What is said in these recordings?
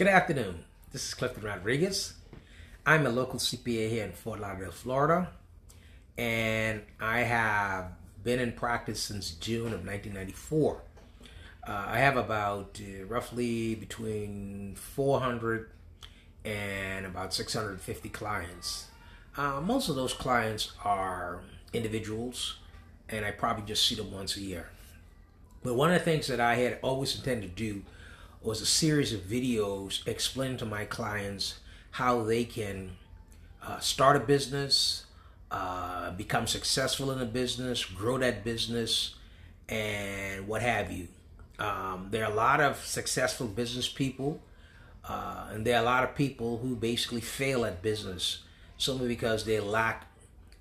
Good afternoon. This is Clifton Rodriguez. I'm a local CPA here in Fort Lauderdale, Florida, and I have been in practice since June of 1994. I have about roughly between 400 and about 650 clients. Most of those clients are individuals, and I probably just see them once a year. But one of the things that I had always intended to do was a series of videos explaining to my clients how they can start a business, become successful in a business, grow that business, and what have you. There are a lot of successful business people, and there are a lot of people who basically fail at business simply because they lack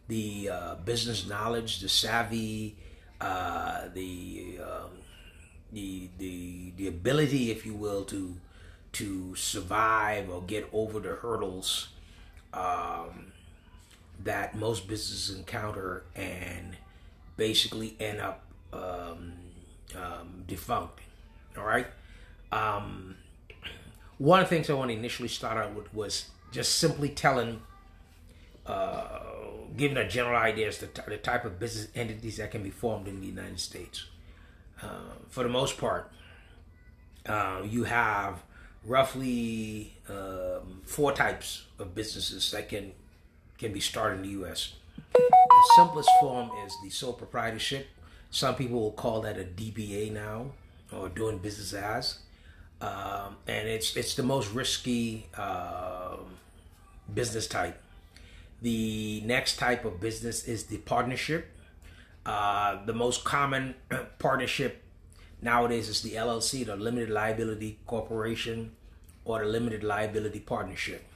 the business knowledge, the savvy, the ability, if you will, to survive or get over the hurdles that most businesses encounter and basically end up defunct. All right. One of the things I want to initially start out with was just simply telling, giving a general idea as to the type of business entities that can be formed in the United States. For the most part, you have roughly 4 types of businesses that can be started in the U.S. The simplest form is the sole proprietorship. Some people will call that a DBA now, or doing business as, and it's the most risky business type. The next type of business is the partnership. The most common partnership nowadays is the LLC, the Limited Liability Corporation, or the Limited Liability Partnership.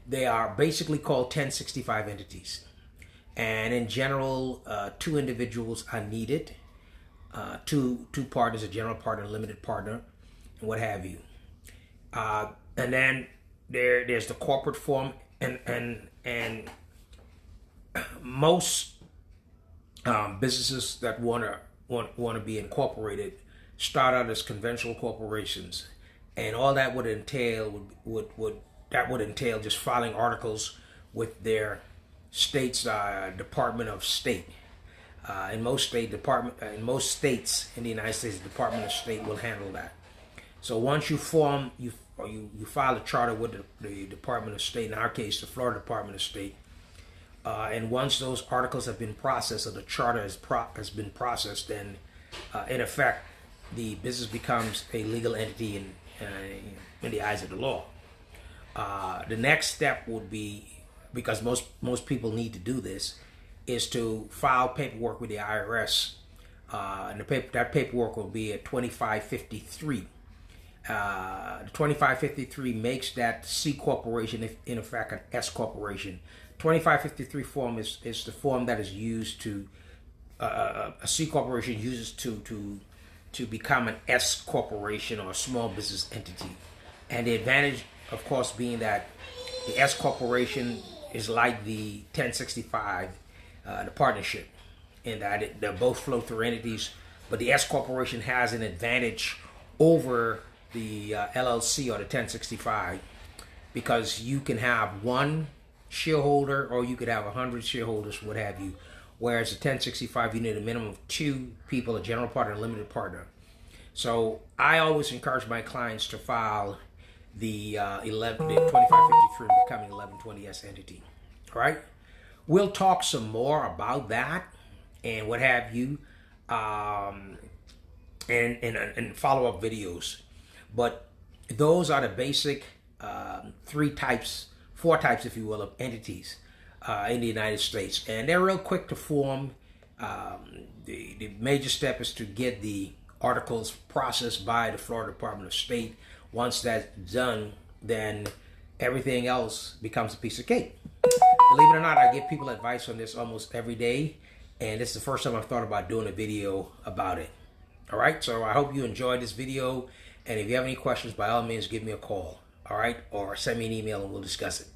They are basically called 1065 entities. And in general, 2 individuals are needed, two partners, a general partner, a limited partner, and what have you. And then there's the corporate form, and most businesses that want to be incorporated start out as conventional corporations, and all that would entail would entail just filing articles with their state's Department of State. In most states in the United States, the Department of State will handle that. So once you file a charter with the Department of State, in our case, the Florida Department of State. And once those articles have been processed, or the charter has been processed, then in effect, the business becomes a legal entity in the eyes of the law. The next step would be, because most people need to do this, is to file paperwork with the IRS. And that paperwork will be a 2553. The 2553 makes that C corporation, in effect, an S corporation. 2553 form is the form that is used to a C corporation uses to become an S corporation, or a small business entity. And the advantage, of course, being that the S corporation is like the 1065, the partnership, in that they both flow through entities, but the S corporation has an advantage over the LLC or the 1065, because you can have one shareholder, or you could have 100 shareholders, what have you. Whereas the 1065, you need a minimum of 2 people, a general partner and a limited partner. So I always encourage my clients to file the 2553 and become an 1120S entity. All right? We'll talk some more about that and what have you, in follow-up videos. But those are the basic 4 types, if you will, of entities in the United States. And they're real quick to form. The major step is to get the articles processed by the Florida Department of State. Once that's done, then everything else becomes a piece of cake. Believe it or not, I give people advice on this almost every day, and this is the first time I've thought about doing a video about it. All right, so I hope you enjoyed this video, and if you have any questions, by all means, give me a call, all right, or send me an email and we'll discuss it.